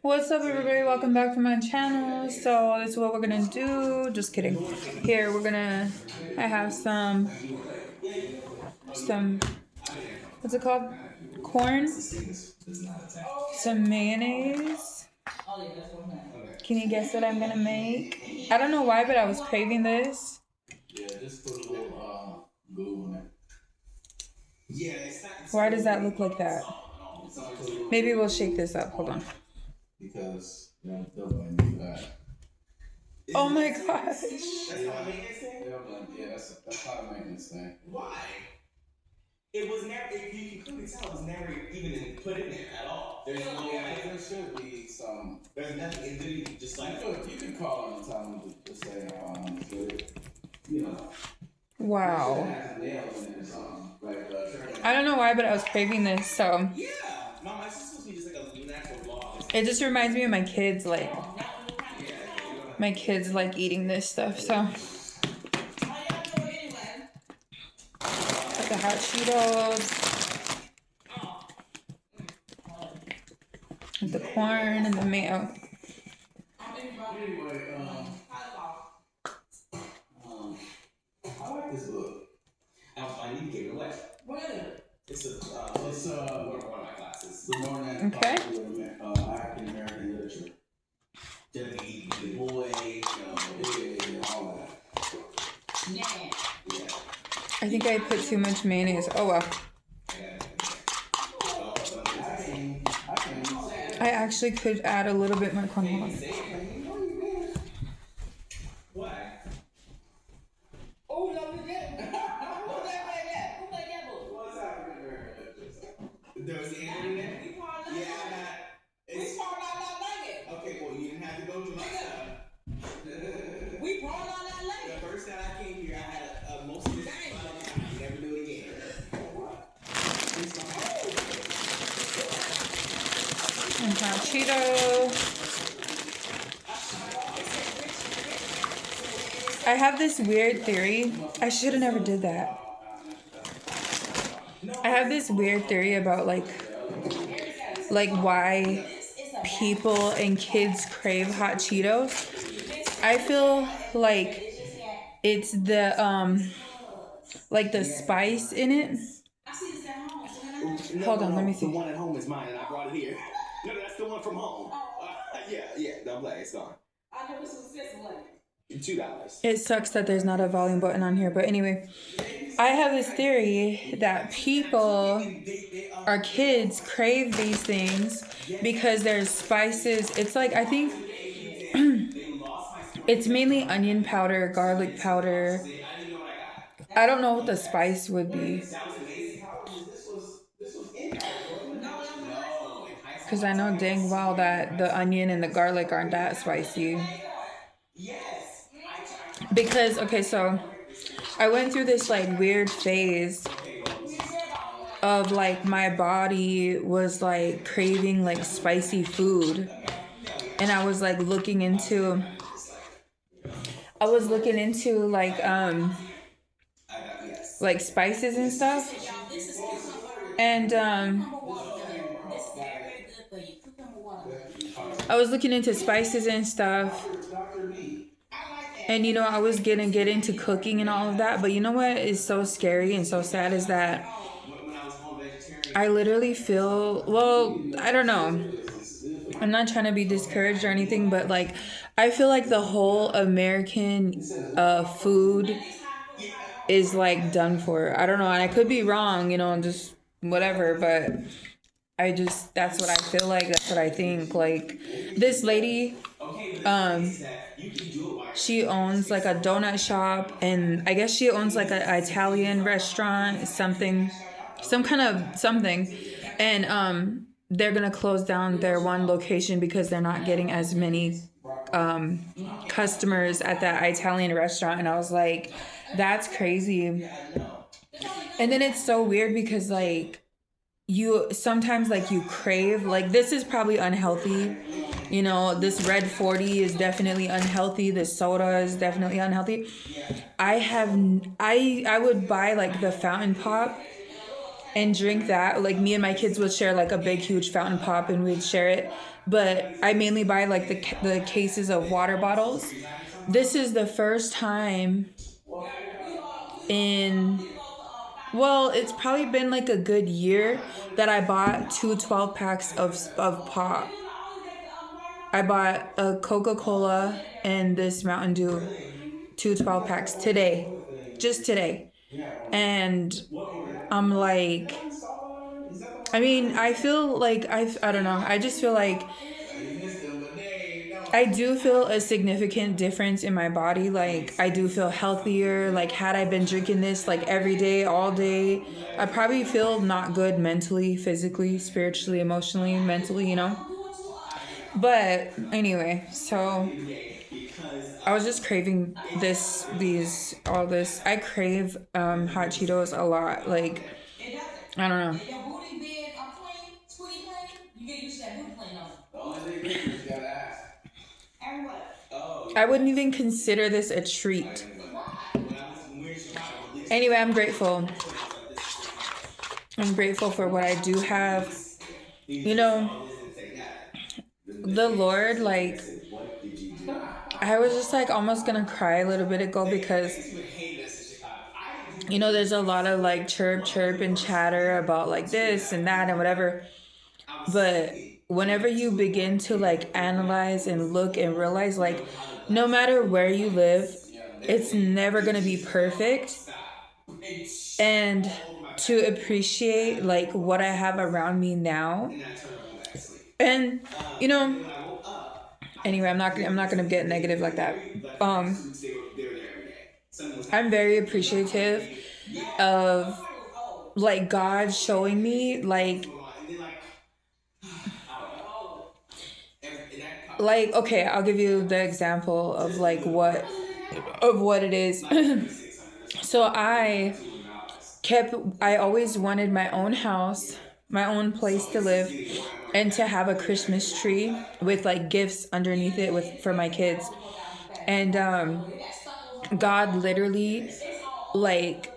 What's up, everybody? Welcome back to my channel. So this is what we're gonna do. Just kidding. Here I have some what's it called? Corn, some mayonnaise. Can you guess what I'm gonna make? I don't know why, but I was craving this. Yeah, just put a little glue on it. Why does that look like that? Maybe we'll shake this up. Hold on. Because oh my gosh. That's how to make this thing. Why? It was never, if you couldn't tell, it was never even put in there at all. There's no way. There should be some. There's nothing. It didn't just like. You can call them and tell them to say, you know. Wow. I don't know why, but I was craving this, so. Yeah. My sister's just like a natural law. It just reminds me of my kids, like eating this stuff, so. Got the hot Cheetos. With the corn and the mayo. Anyway, I like this book. I need to give it away. What? It's one of my classes. The more than okay. African American literature. The boy, all that. Yeah. I think I put too much mayonnaise. Oh well. I actually could add a little bit more corn. Hold on. Why? Oh, no, we didn't. Who made that? What's African American? There was the Andrew in there? Yeah, we probably not like it. Okay, well, you didn't have to go to my stuff. We probably not like it. The first time I came here, I had most of this time. Never do it again. And hot Cheetos. I have this weird theory. I should have never did that. I have this weird theory about like why people and kids crave hot Cheetos. I feel like it's the spice in it. Hold on, let me see. The one at home is mine, and I brought it here. No, that's the one from home. Yeah, I'm glad it's gone. I know this was $2. It sucks that there's not a volume button on here, but anyway, I have this theory that people or kids crave these things because there's spices. It's like, I think it's mainly onion powder, garlic powder. I don't know what the spice would be. Because I know dang well that the onion and the garlic aren't that spicy. Because, okay, so I went through this like weird phase of like my body was like craving like spicy food. And I was like looking into like spices and stuff. And I was looking into spices and stuff. And you know, I was gonna get into cooking and all of that, but you know what is so scary and so sad is that I literally feel, well, I don't know. I'm not trying to be discouraged or anything, but like I feel like the whole American food is like done for. I don't know, and I could be wrong, you know, just whatever, but that's what I feel like, that's what I think. Like this lady, she owns like a donut shop, and I guess she owns like an Italian restaurant, some kind of something, and they're gonna close down their one location because they're not getting as many customers at that Italian restaurant. And I was like, that's crazy. And then it's so weird because like you sometimes like you crave, like this is probably unhealthy, you know, this red 40 is definitely unhealthy, this soda is definitely unhealthy. I would buy like the fountain pop and drink that. Like me and my kids would share like a big huge fountain pop and we'd share it. But I mainly buy like the cases of water bottles. This is the first time in, well, it's probably been like a good year that I bought two 12 packs of pop. I bought a Coca-Cola and this Mountain Dew, two 12 packs today, just today. And I'm like, I mean, I feel like I don't know. I just feel like I do feel a significant difference in my body. Like I do feel healthier. Like had I been drinking this like every day, all day, I probably feel not good mentally, physically, spiritually, emotionally, mentally, you know. But anyway, so I was just craving all this. I crave hot Cheetos a lot. Like I don't know. Your booty being clean, squeaky clean, you get used to that booty clean on. The only thing is you gotta ask. And what? Oh. I wouldn't even consider this a treat. Anyway, I'm grateful. I'm grateful for what I do have. You know, the Lord, like, I was just like almost gonna cry a little bit ago because, you know, there's a lot of like chirp and chatter about like this and that and whatever. But whenever you begin to like analyze and look and realize like no matter where you live, it's never gonna be perfect. And to appreciate like what I have around me now. And you know, anyway, I'm not gonna get negative like that. I'm very appreciative of like God showing me like okay, I'll give you the example of like what it is. So I always wanted my own house, my own place to live, and to have a Christmas tree with like gifts underneath it for my kids. And God literally like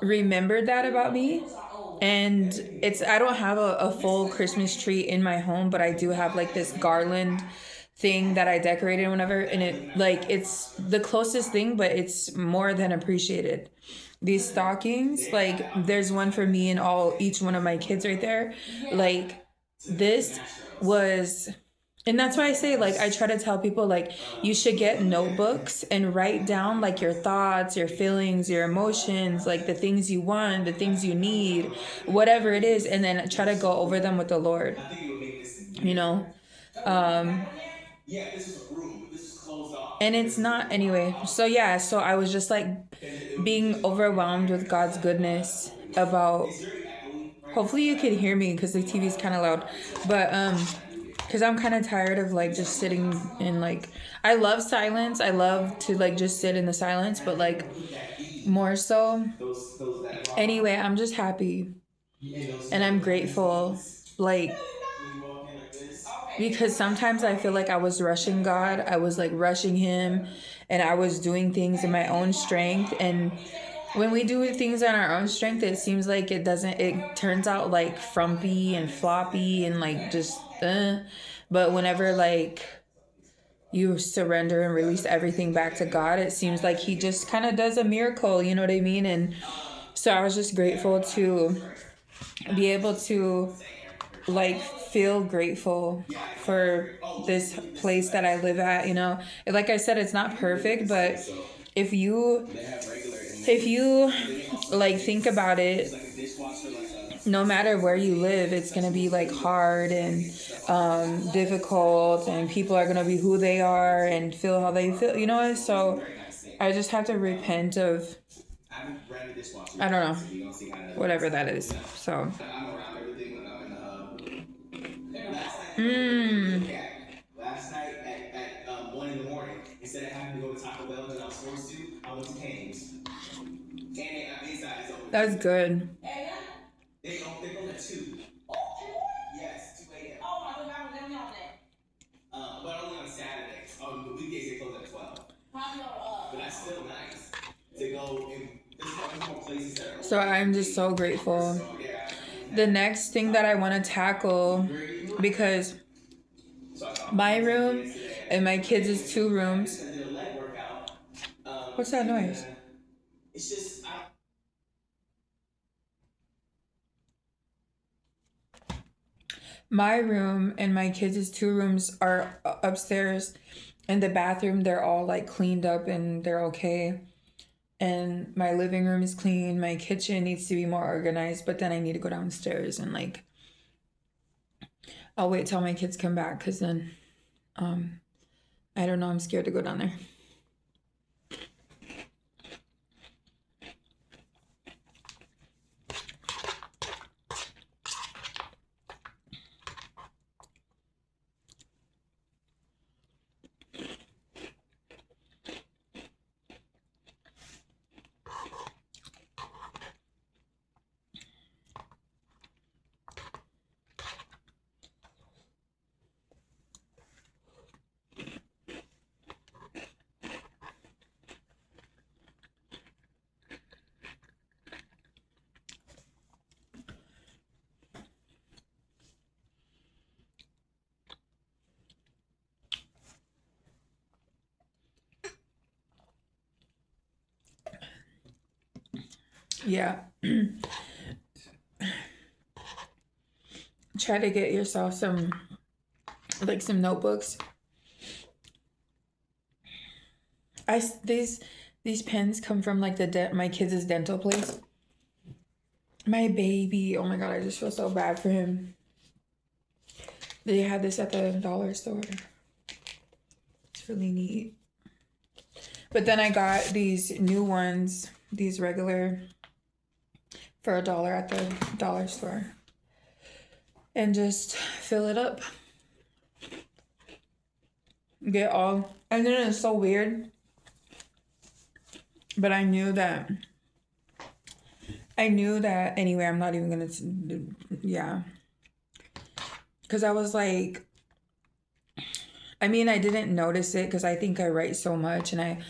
remembered that about me. And I don't have a full Christmas tree in my home, but I do have like this garland thing that I decorated whenever, and it's the closest thing, but it's more than appreciated. These stockings, like there's one for me and each one of my kids right there. Like this was, and that's why I say, like, I try to tell people, like, you should get notebooks and write down, like, your thoughts, your feelings, your emotions, like, the things you want, the things you need, whatever it is, and then try to go over them with the Lord, you know? And it's not, anyway. So, yeah, so I was just, like, being overwhelmed with God's goodness about, hopefully you can hear me because the TV's kind of loud, but, because I'm kind of tired of like just sitting in like, I love silence. I love to like just sit in the silence, but like more so. Anyway, I'm just happy and I'm grateful. Like, because sometimes I feel like I was rushing God. I was like rushing him and I was doing things in my own strength. And when we do things on our own strength, it seems like it turns out like frumpy and floppy and like just, but whenever like you surrender and release everything back to God, it seems like he just kind of does a miracle, you know what I mean? And so I was just grateful to be able to like feel grateful for this place that I live at, you know. Like I said, it's not perfect, but if you like think about it, no matter where you live, it's gonna be like hard and difficult, and people are gonna be who they are and feel how they feel, you know. So I just have to repent of, I don't know, whatever that is. So last night at 1 in the morning, instead of having to go to Taco Bell that I was supposed to, I went to Cane's. And inside is open. That's good. They open at 2. Yes, 2 a.m. Oh my God, I was never on that. But only on Saturdays. On the weekdays, they close at 12. But that's still nice to go and there's more places that are open. So I'm just so grateful. the next thing that I want to tackle, because my room and my kids' 2 rooms. What's that noise? It's just My room and my kids' 2 rooms are upstairs. In the bathroom, they're all like cleaned up and they're okay. And my living room is clean. My kitchen needs to be more organized, but then I need to go downstairs and like I'll wait till my kids come back, because then I don't know, I'm scared to go down there. Yeah. Try to get yourself some notebooks. These pens come from like my kids' dental place. My baby, oh my god, I just feel so bad for him. They had this at the dollar store. It's really neat. But then I got these new ones, these regular, for $1 at the dollar store. And just fill it up. Get all, and then it's so weird. But I knew that, anyway, I'm not even gonna, yeah. Because I was like, I mean, I didn't notice it because I think I write so much, and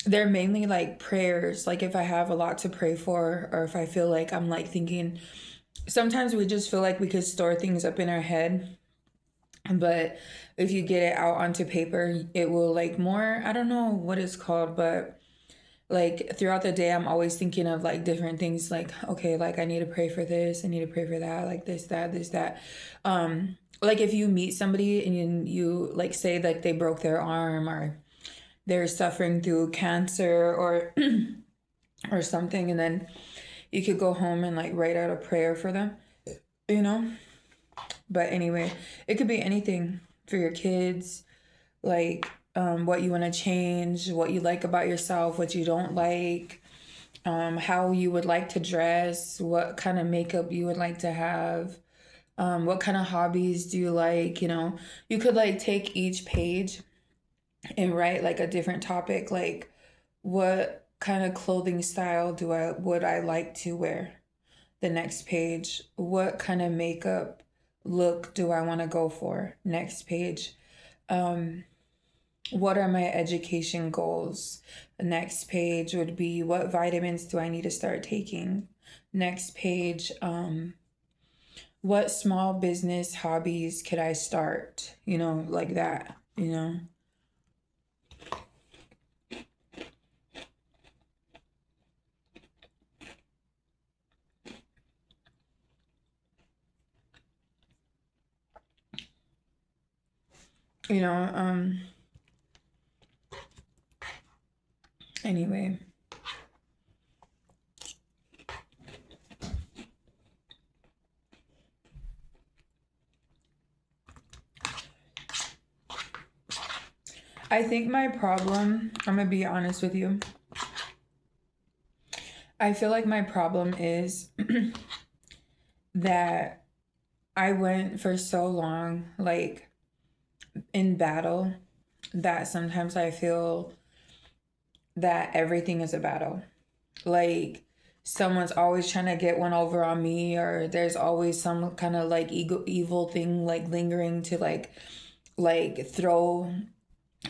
they're mainly like prayers. Like if I have a lot to pray for, or if I feel like I'm like thinking, sometimes we just feel like we could store things up in our head. But if you get it out onto paper, it will like more, I don't know what it's called, but like throughout the day, I'm always thinking of like different things, like, okay, like I need to pray for this, I need to pray for that, like this, that. Like if you meet somebody and you like say like they broke their arm, or they're suffering through cancer, or or something, and then you could go home and like write out a prayer for them, you know? But anyway, it could be anything for your kids, like what you want to change, what you like about yourself, what you don't like, how you would like to dress, what kind of makeup you would like to have, what kind of hobbies do you like, you know? You could like take each page and write like a different topic, like what kind of clothing style would I like to wear? The next page, what kind of makeup look do I want to go for? Next page, what are my education goals? The next page would be, what vitamins do I need to start taking? Next page, what small business hobbies could I start? You know, like that, you know? You know, anyway. I think my problem, I'm gonna be honest with you. I feel like my problem is that I went for so long, like, in battle, that sometimes I feel that everything is a battle. Like, someone's always trying to get one over on me, or there's always some kind of like evil thing like lingering to like throw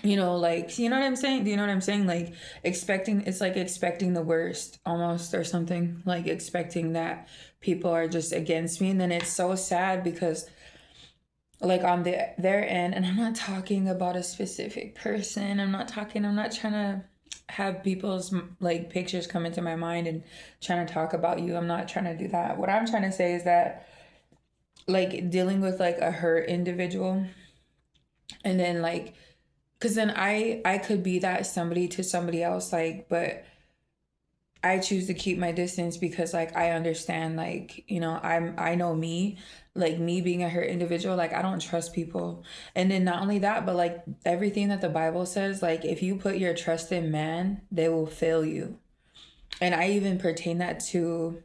you know, like, you know what I'm saying? Do you know what I'm saying? Like it's like expecting the worst almost, or something, like expecting that people are just against me. And then it's so sad because like on their end, and I'm not talking about a specific person. I'm not trying to have people's like pictures come into my mind and trying to talk about you. I'm not trying to do that. What I'm trying to say is that like dealing with like a hurt individual, and then like, because then I could be that somebody to somebody else, like, but I choose to keep my distance because like I understand, like, you know, I know me, like me being a hurt individual, like I don't trust people. And then not only that, but like everything that the Bible says, like if you put your trust in man, they will fail you. And I even pertain that to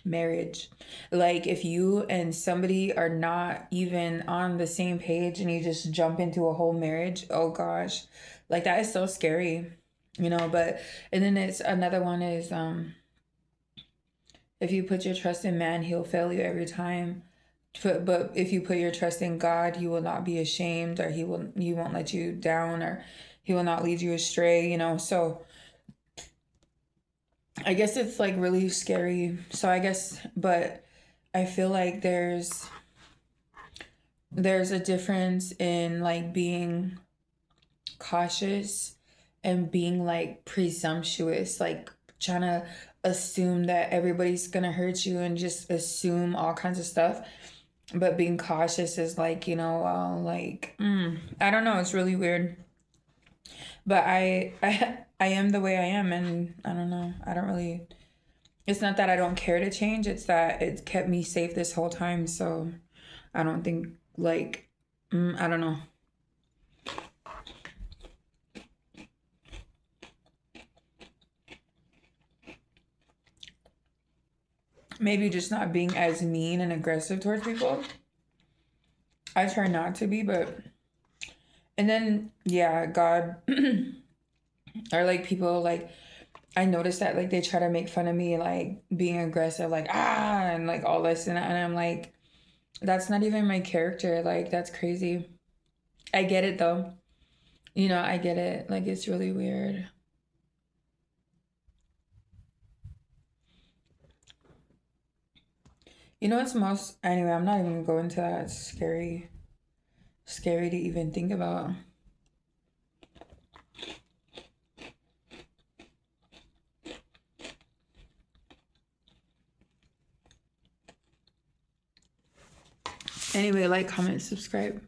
marriage. Like if you and somebody are not even on the same page and you just jump into a whole marriage, oh gosh, like that is so scary, you know. But and then it's another one is if you put your trust in man, he'll fail you every time. But if you put your trust in God, you will not be ashamed, or he won't let you down, or he will not lead you astray, you know. So I guess it's like really scary. So I guess, but I feel like there's a difference in like being cautious and being like presumptuous, like trying to assume that everybody's gonna hurt you and just assume all kinds of stuff. But being cautious is like, you know, like, I don't know, it's really weird. But I am the way I am, and I don't know. I don't really. It's not that I don't care to change. It's that it kept me safe this whole time. So I don't think like, I don't know. Maybe just not being as mean and aggressive towards people. I try not to be, but and then yeah, God or like people like I noticed that like they try to make fun of me like being aggressive, like and like all this and I'm like, that's not even my character. Like that's crazy. I get it though. You know, I get it. Like it's really weird. You know what's most anyway, I'm not even gonna go into that. It's scary. Scary to even think about. Anyway, like, comment, subscribe.